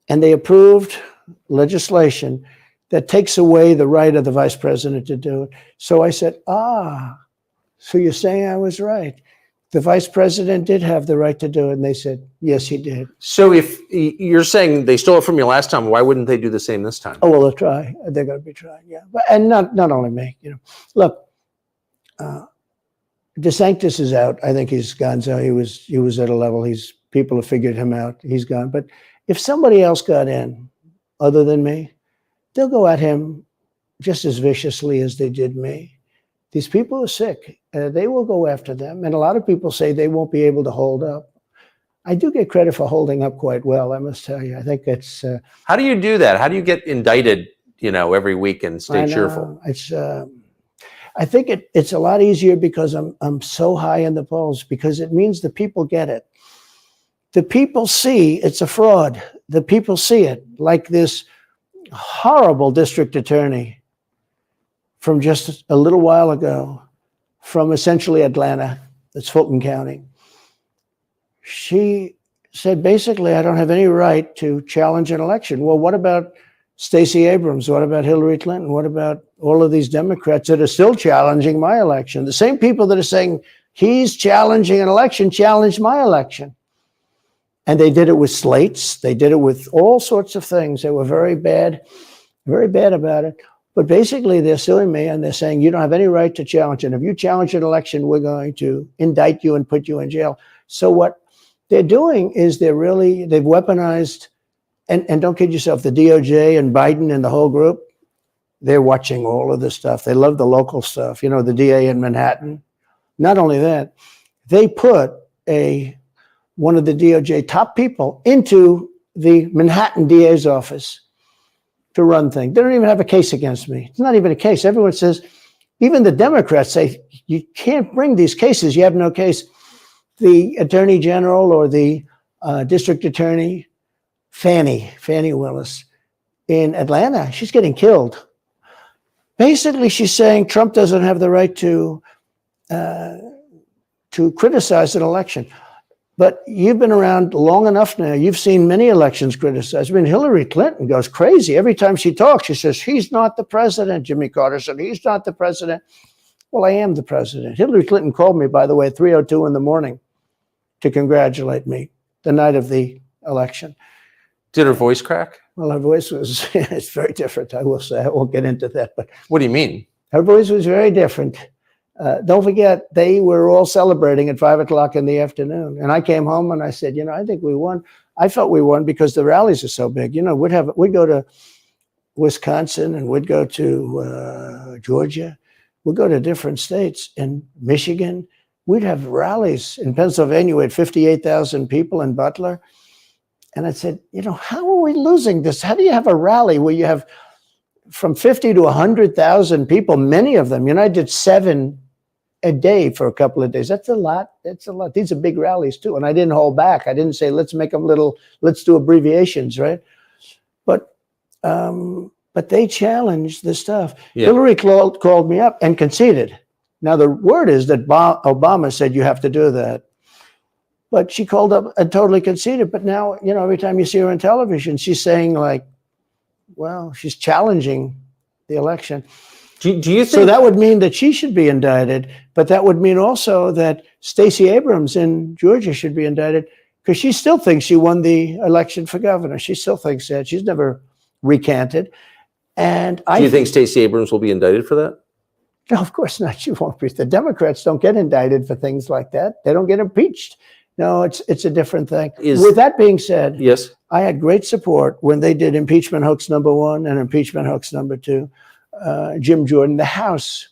and they approved legislation that takes away the right of the vice president to do it. So I said, so you're saying I was right. The vice president did have the right to do it. And they said, yes, he did. So if you're saying they stole it from you last time, why wouldn't they do the same this time? Oh, well, they'll try. They're going to be trying, yeah. But, and not only me, you know. Look, DeSantis is out. I think he's gone. So he was at a level. People have figured him out. He's gone. But if somebody else got in, other than me, they'll go at him just as viciously as they did me. These people are sick. They will go after them. And a lot of people say they won't be able to hold up. I do get credit for holding up quite well, I must tell you. I think it's... How do you do that? How do you get indicted, every week and stay cheerful? I think it's a lot easier because I'm so high in the polls, because it means the people get it. The people see it's a fraud. The people see it, like this horrible district attorney from just a little while ago, from essentially Atlanta, that's Fulton County. She said, basically, I don't have any right to challenge an election. Well, what about Stacey Abrams? What about Hillary Clinton? What about all of these Democrats that are still challenging my election? The same people that are saying he's challenging an election challenged my election. And they did it with slates. They did it with all sorts of things. They were very bad about it. But basically, they're suing me and they're saying, you don't have any right to challenge it. If you challenge an election, we're going to indict you and put you in jail. So what they're doing is they've weaponized, and don't kid yourself, the DOJ and Biden and the whole group, they're watching all of this stuff. They love the local stuff. The DA in Manhattan. Not only that, they put one of the DOJ top people into the Manhattan DA's office to run things. They don't even have a case against me. It's not even a case. Everyone says, even the Democrats say, you can't bring these cases. You have no case. The attorney general or the district attorney, Fannie Willis in Atlanta, she's getting killed. Basically, she's saying Trump doesn't have the right to criticize an election. But you've been around long enough now. You've seen many elections criticized. I mean, Hillary Clinton goes crazy. Every time she talks, she says, he's not the president. Jimmy Carter said, he's not the president. Well, I am the president. Hillary Clinton called me, by the way, at 3:02 in the morning to congratulate me the night of the election. Did her voice crack? Well, her voice was, it's very different, I will say. I won't get into that, but What do you mean? her voice was very different. Don't forget, they were all celebrating at 5 o'clock in the afternoon. And I came home and I said, you know, I think we won. I felt we won because the rallies are so big. You know, we'd go to Wisconsin and we'd go to Georgia. We'd go to different states. In Michigan, we'd have rallies. In Pennsylvania, we had 58,000 people in Butler. And I said, you know, how are we losing this? How do you have a rally where you have from 50 to 100,000 people, many of them, you know, I did 7 a day for a couple of days. That's a lot. That's a lot. These are big rallies too. And I didn't hold back. I didn't say, let's make them little, let's do abbreviations, right? But they challenged the stuff. Yeah. Hillary called me up and conceded. Now the word is that Obama said you have to do that. But she called up and totally conceded. But now, you know, every time you see her on television, she's saying like, well, she's challenging the election. Do you think so? That would mean that she should be indicted, but that would mean also that Stacey Abrams in Georgia should be indicted because she still thinks she won the election for governor. She still thinks that. She's never recanted. And do you think Stacey Abrams will be indicted for that? No, of course not. She won't be. The Democrats don't get indicted for things like that. They don't get impeached. No, it's a different thing. With that being said, yes, I had great support when they did impeachment hoax #1 and impeachment hoax #2. Jim Jordan, the House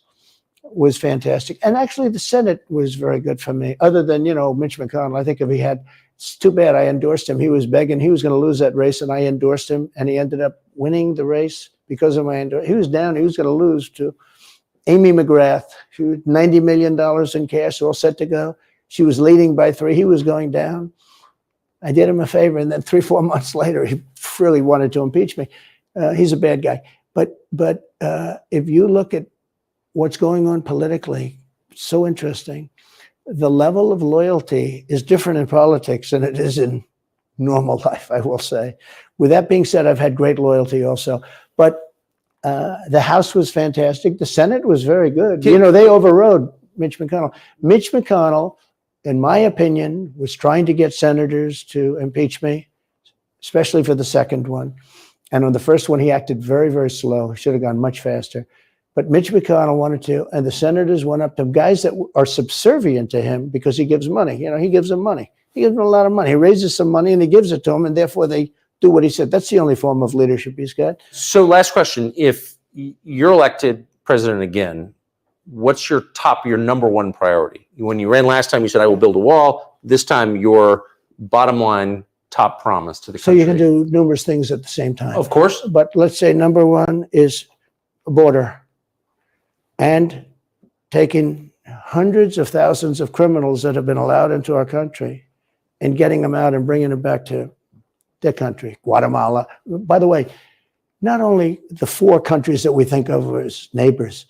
was fantastic. And actually the Senate was very good for me, other than, you know, Mitch McConnell. I think if he had, it's too bad I endorsed him. He was begging, he was going to lose that race and I endorsed him and he ended up winning the race because of my endorsement. He was down, he was going to lose to Amy McGrath. She was $90 million in cash, all set to go. She was leading by 3, he was going down. I did him a favor and then 3-4 months later, he really wanted to impeach me. He's a bad guy. But if you look at what's going on politically, so interesting. The level of loyalty is different in politics than it is in normal life, I will say. With that being said, I've had great loyalty also. But the House was fantastic. The Senate was very good. You know, they overrode Mitch McConnell. Mitch McConnell, in my opinion, was trying to get senators to impeach me, especially for the second one. And on the first one, he acted very, very slow. He should have gone much faster. But Mitch McConnell wanted to, and the senators went up to guys that are subservient to him because he gives money. You know, he gives them money. He gives them a lot of money. He raises some money and he gives it to them, and therefore they do what he said. That's the only form of leadership he's got. So last question. If you're elected president again, what's your number one priority? When you ran last time, you said, I will build a wall. This time, your bottom line top promise to the country. So you can do numerous things at the same time. Of course. But let's say number one is a border and taking hundreds of thousands of criminals that have been allowed into our country and getting them out and bringing them back to their country, Guatemala. By the way, not only the 4 countries that we think of as neighbors,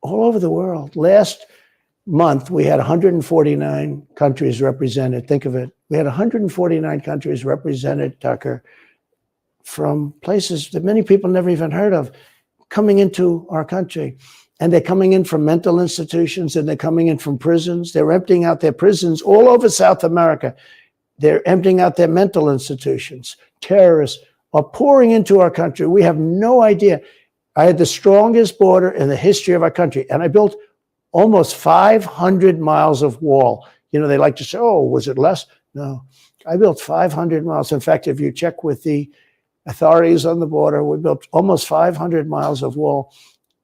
all over the world. Last month, we had 149 countries represented. Think of it. We had 149 countries represented, Tucker, from places that many people never even heard of, coming into our country. And they're coming in from mental institutions and they're coming in from prisons. They're emptying out their prisons all over South America. They're emptying out their mental institutions. Terrorists are pouring into our country. We have no idea. I had the strongest border in the history of our country, and I built almost 500 miles of wall. You know, they like to say, oh, was it less? No, I built 500 miles. In fact, if you check with the authorities on the border, we built almost 500 miles of wall,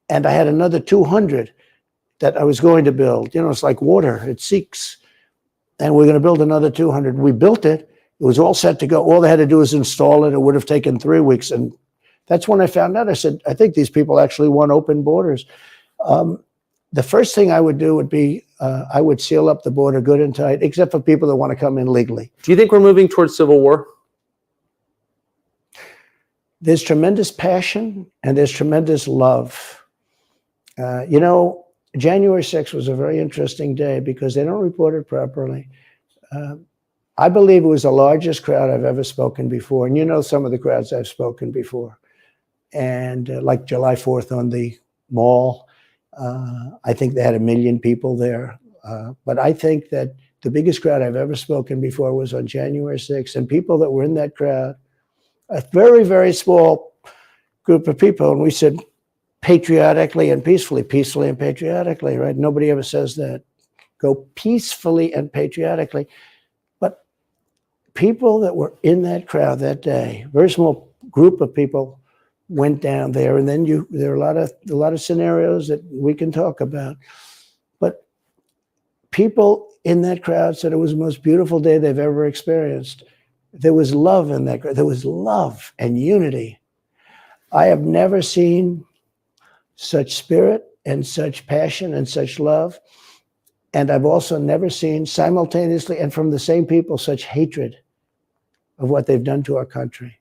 and I had another 200 that I was going to build. You know, it's like water, it seeks. And we're going to build another 200. We built it. It was all set to go. All they had to do was install it. It would have taken 3 weeks. And that's when I found out. I said, I think these people actually want open borders. The first thing I would do would be I would seal up the border good and tight, except for people that want to come in legally. Do you think we're moving towards civil war? There's tremendous passion and there's tremendous love. You know, January 6th was a very interesting day because they don't report it properly. I believe it was the largest crowd I've ever spoken before. And you know some of the crowds I've spoken before. And like July 4th on the mall, I think they had 1 million people there. But I think that The biggest crowd I've ever spoken before was on January 6th, and people that were in that crowd, a very, very small group of people, and we said patriotically and peacefully and patriotically, right? Nobody ever says that. Go peacefully and patriotically. But people that were in that crowd that day, very small group of people, went down there, and then there are a lot of scenarios that we can talk about. But people in that crowd said it was the most beautiful day they've ever experienced. There was love in that crowd. There was love and unity. I have never seen such spirit and such passion and such love. And I've also never seen simultaneously and from the same people such hatred of what they've done to our country.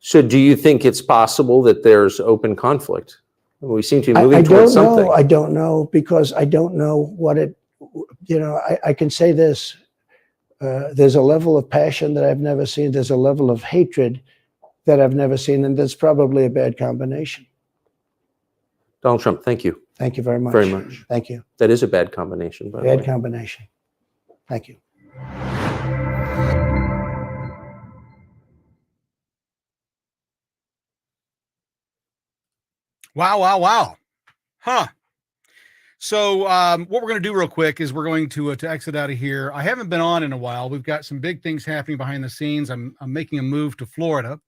So do you think it's possible that there's open conflict? We seem to be moving towards something. I don't know, because I don't know what it, I can say this. There's a level of passion that I've never seen. There's a level of hatred that I've never seen, and that's probably a bad combination. Donald Trump, thank you. Thank you very much. Very much. Thank you. That is a bad combination, by the way. Bad combination. Thank you. Wow. Huh. So what we're going to do real quick is we're going to exit out of here. I haven't been on in a while. We've got some big things happening behind the scenes. I'm making a move to Florida.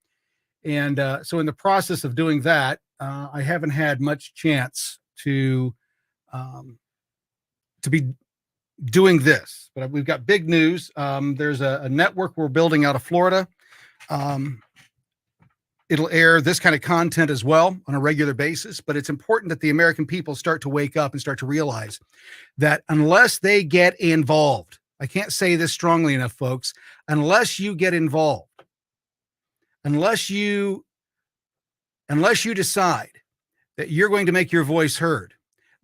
And so in the process of doing that, I haven't had much chance to be doing this. But we've got big news. There's a network we're building out of Florida. It'll air this kind of content as well on a regular basis, but it's important that the American people start to wake up and start to realize that unless they get involved, I can't say this strongly enough, folks, unless you get involved, unless you decide that you're going to make your voice heard.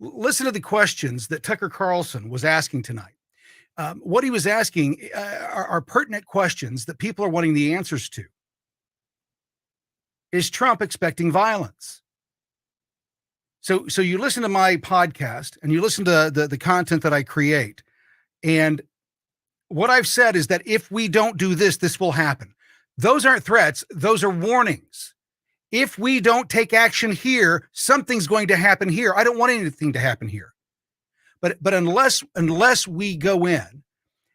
Listen to the questions that Tucker Carlson was asking tonight. What he was asking are pertinent questions that people are wanting the answers to. Is Trump expecting violence? So you listen to my podcast and you listen to the content that I create. And what I've said is that if we don't do this, this will happen. Those aren't threats. Those are warnings. If we don't take action here, something's going to happen here. I don't want anything to happen here. But unless we go in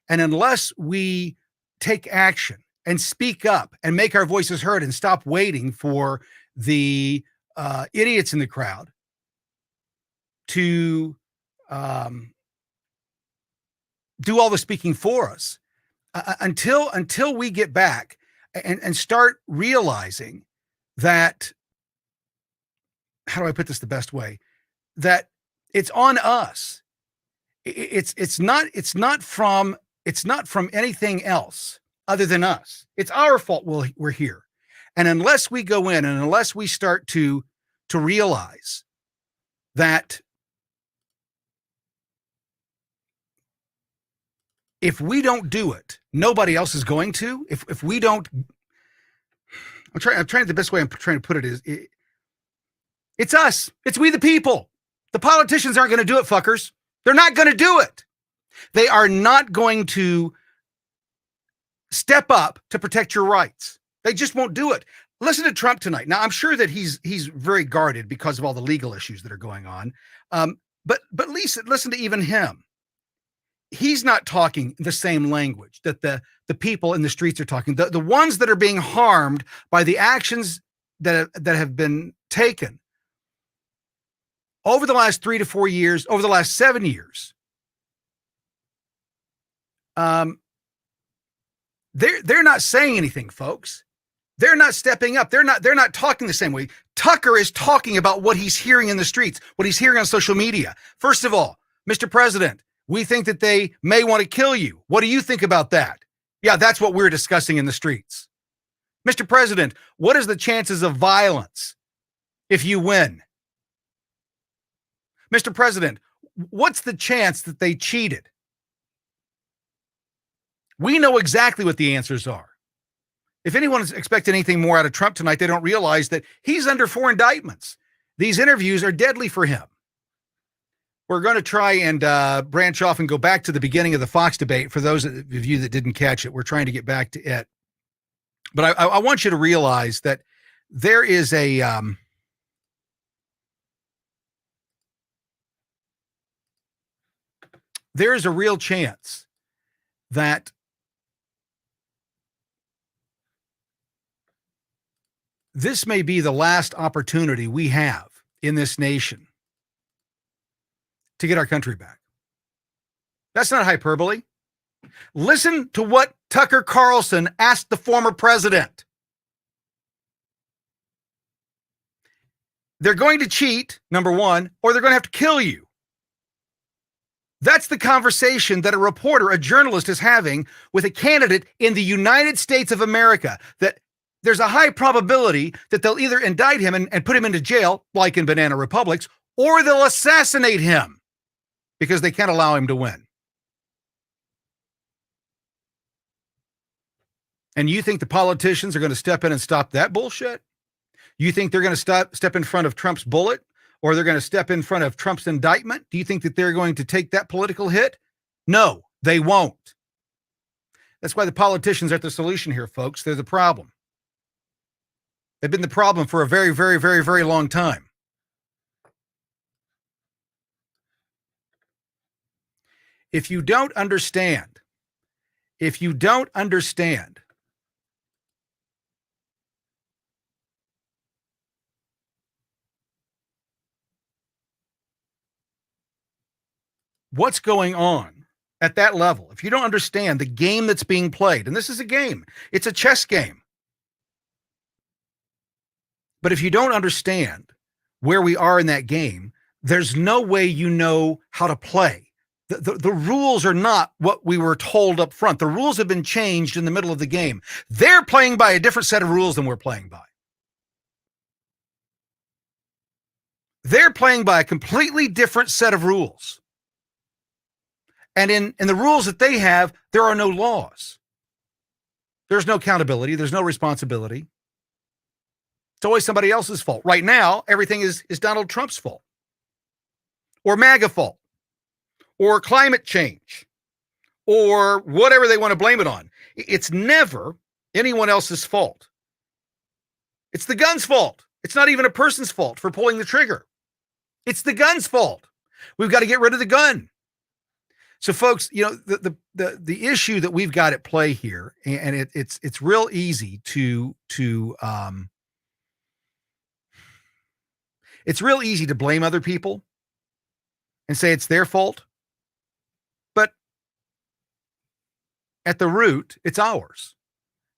and unless we take action and speak up and make our voices heard and stop waiting for the idiots in the crowd to do all the speaking for us, until we get back and start realizing that, how do I put this the best way, that it's on us. It's not from anything else other than us. It's our fault we're here. And unless we go in and unless we start to realize that if we don't do it, nobody else is going to. If we don't, I'm trying the best way I'm trying to put it is, it's us. It's we the people. The politicians aren't going to do it, fuckers. They're not going to do it. They are not going to step up to protect your rights. They just won't do it. Listen to Trump tonight. Now, I'm sure that he's very guarded because of all the legal issues that are going on. But listen to even him. He's not talking the same language that the people in the streets are talking. The ones that are being harmed by the actions that have been taken over the last 3 to 4 years, over the last 7 years. They're not saying anything, folks. They're not stepping up. They're not talking the same way. Tucker is talking about what he's hearing in the streets, what he's hearing on social media. First of all, Mr. President, we think that they may want to kill you. What do you think about that? Yeah, that's what we're discussing in the streets. Mr. President, what is the chances of violence if you win? Mr. President, what's the chance that they cheated? We know exactly what the answers are. If anyone is expecting anything more out of Trump tonight, they don't realize that he's under 4 indictments. These interviews are deadly for him. We're going to try and branch off and go back to the beginning of the Fox debate. For those of you that didn't catch it, we're trying to get back to it. But I want you to realize that there is a real chance that this may be the last opportunity we have in this nation to get our country back. That's not hyperbole. Listen to what Tucker Carlson asked the former president. They're going to cheat, number one, or they're going to have to kill you. That's the conversation that a reporter, a journalist, is having with a candidate in the United States of America, that there's a high probability that they'll either indict him and put him into jail, like in banana republics, or they'll assassinate him because they can't allow him to win. And you think the politicians are going to step in and stop that bullshit? You think they're going to step in front of Trump's bullet, or they're going to step in front of Trump's indictment? Do you think that they're going to take that political hit? No, they won't. That's why the politicians aren't the solution here, folks. They're the problem. They've been the problem for a very, very, very, very long time. If you don't understand what's going on at that level, if you don't understand the game that's being played, and this is a game, it's a chess game. But if you don't understand where we are in that game, there's no way you know how to play. The rules are not what we were told up front. The rules have been changed in the middle of the game. They're playing by a different set of rules than we're playing by. They're playing by a completely different set of rules. And in the rules that they have, there are no laws. There's no accountability. There's no responsibility. It's always somebody else's fault. Right now, everything is Donald Trump's fault, or MAGA fault, or climate change, or whatever they want to blame it on. It's never anyone else's fault. It's the gun's fault. It's not even a person's fault for pulling the trigger. It's the gun's fault. We've got to get rid of the gun. So, folks, you know, the issue that we've got at play here, and it's real easy it's real easy to blame other people and say it's their fault. But at the root, it's ours,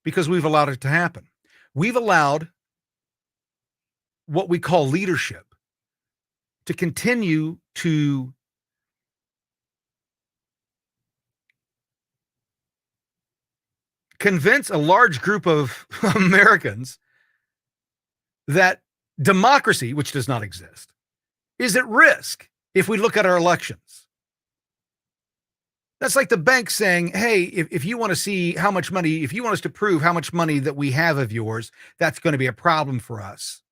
because we've allowed it to happen. We've allowed what we call leadership to continue to convince a large group of Americans that democracy, which does not exist, is at risk if we look at our elections. That's like the bank saying, hey, if you want to see how much money, if you want us to prove how much money that we have of yours, that's going to be a problem for us.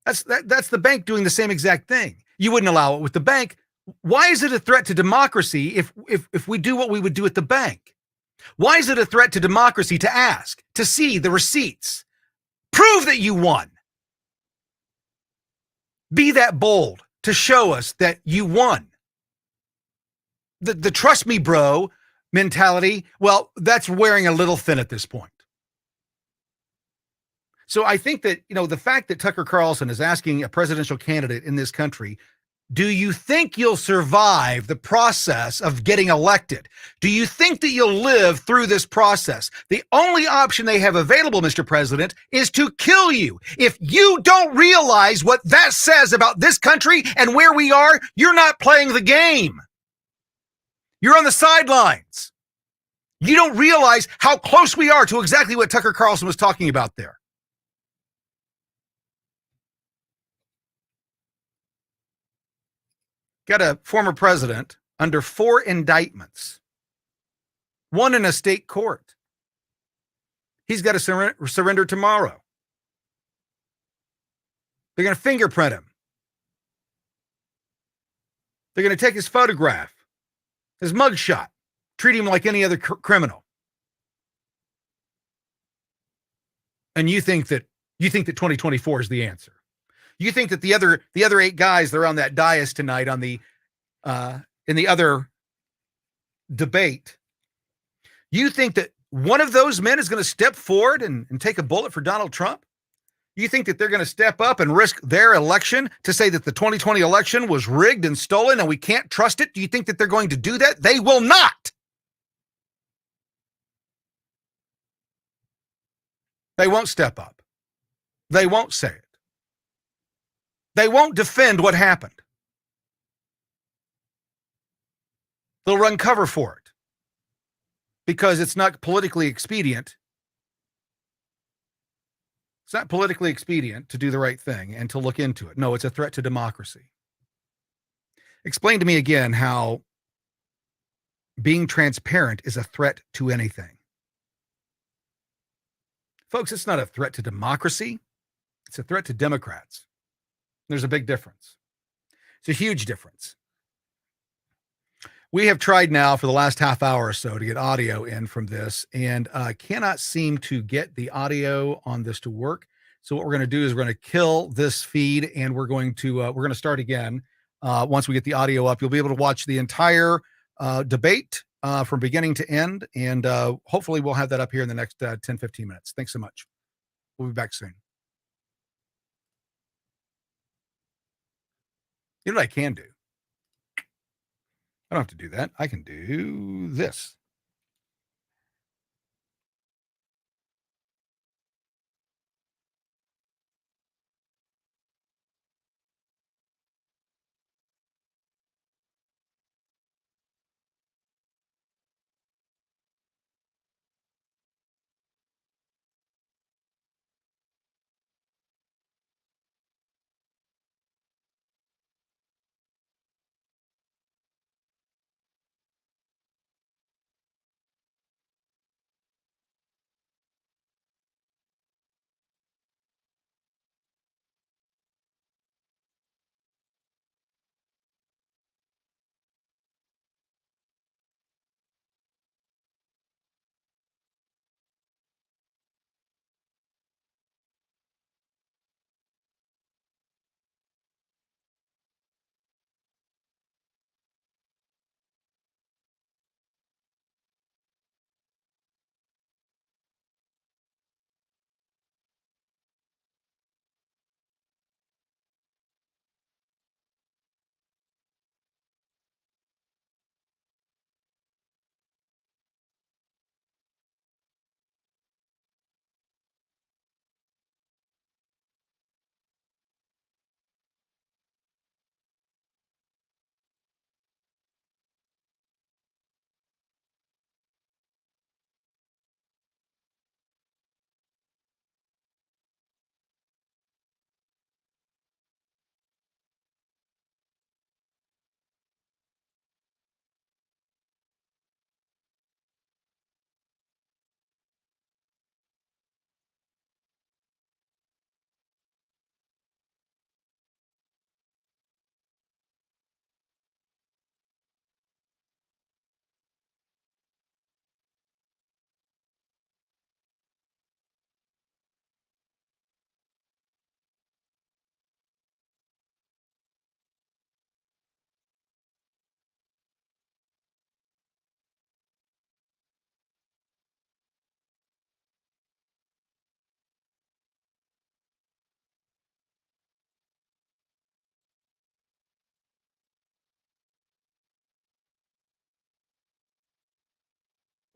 That's the bank doing the same exact thing. You wouldn't allow it with the bank. Why is it a threat to democracy if we do what we would do at the bank? Why is it a threat to democracy to ask, to see the receipts? Prove that you won. Be that bold to show us that you won. The trust me, bro mentality, well, that's wearing a little thin at this point. So I think that, you know, the fact that Tucker Carlson is asking a presidential candidate in this country, do you think you'll survive the process of getting elected? Do you think that you'll live through this process? The only option they have available, Mr. President, is to kill you. If you don't realize what that says about this country and where we are, you're not playing the game. You're on the sidelines. You don't realize how close we are to exactly what Tucker Carlson was talking about there. Got a former president under 4 indictments, one in a state court. He's got to surrender tomorrow. They're going to fingerprint him. They're going to take his photograph, his mugshot, treat him like any other criminal. And you think that 2024 is the answer. You think that the other 8 guys that are on that dais tonight on the in the other debate, you think that one of those men is going to step forward and take a bullet for Donald Trump? You think that they're going to step up and risk their election to say that the 2020 election was rigged and stolen and we can't trust it? Do you think that they're going to do that? They will not. They won't step up. They won't say it. They won't defend what happened. They'll run cover for it because it's not politically expedient. It's not politically expedient to do the right thing and to look into it. No, it's a threat to democracy. Explain to me again how being transparent is a threat to anything. Folks, it's not a threat to democracy. It's a threat to Democrats. There's a big difference. It's a huge difference. We have tried now for the last half hour or so to get audio in from this and cannot seem to get the audio on this to work. So what we're going to do is we're going to kill this feed and we're going to start again. Once we get the audio up, you'll be able to watch the entire debate from beginning to end. And hopefully we'll have that up here in the next 10, 15 minutes. Thanks so much. We'll be back soon. You know what I can do? I don't have to do that. I can do this.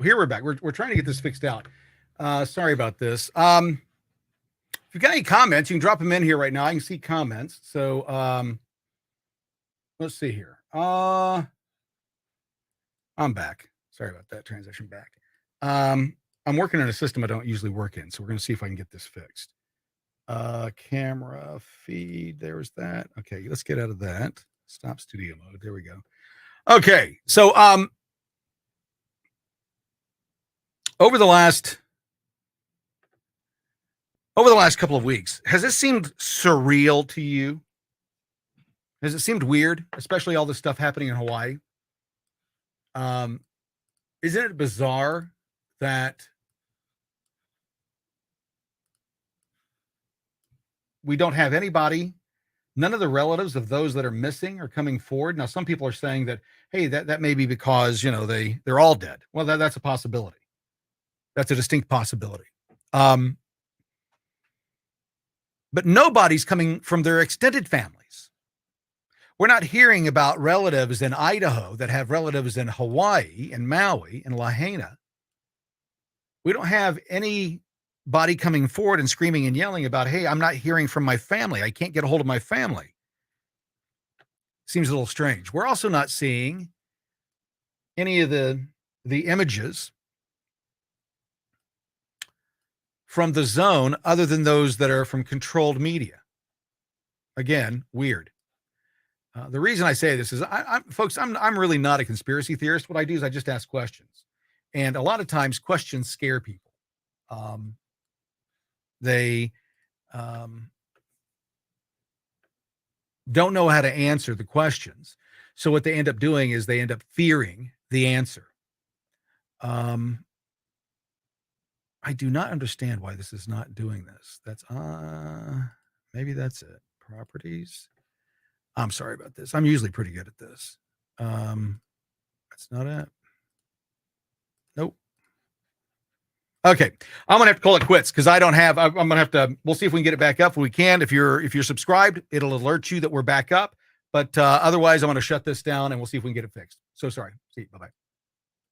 Here we're back. We're trying to get this fixed out. Sorry about this. If you've got any comments, you can drop them in here right now. I can see comments. So let's see here. I'm back. Sorry about that. Transition back. I'm working in a system I don't usually work in. So we're going to see if I can get this fixed. Camera feed. There's that. Okay, let's get out of that. Stop studio mode. There we go. Okay. So over the last couple of weeks, has this seemed surreal to you? Has it seemed weird, especially all this stuff happening in Hawaii? Isn't it bizarre that we don't have anybody, none of the relatives of those that are missing are coming forward? Now, some people are saying that, hey, that may be because, you know, they're all dead. Well, that's a possibility. That's a distinct possibility. But nobody's coming from their extended families. We're not hearing about relatives in Idaho that have relatives in Hawaii and Maui and Lahaina. We don't have anybody coming forward and screaming and yelling about, hey, I'm not hearing from my family. I can't get a hold of my family. Seems a little strange. We're also not seeing any of the images from the zone other than those that are from controlled media. Again, weird. The reason I say this is, folks, I'm really not a conspiracy theorist. What I do is I just ask questions. And a lot of times questions scare people. They don't know how to answer the questions. So what they end up doing is they end up fearing the answer. I do not understand why this is not doing this. That's maybe that's it. Properties. I'm sorry about this. I'm usually pretty good at this. That's not it. Nope. Okay. I'm going to have to call it quits because I don't have, I'm going to have to, we'll see if we can get it back up when we can. If you're subscribed, it'll alert you that we're back up. But otherwise, I'm going to shut this down and we'll see if we can get it fixed. So sorry. See you. Bye-bye.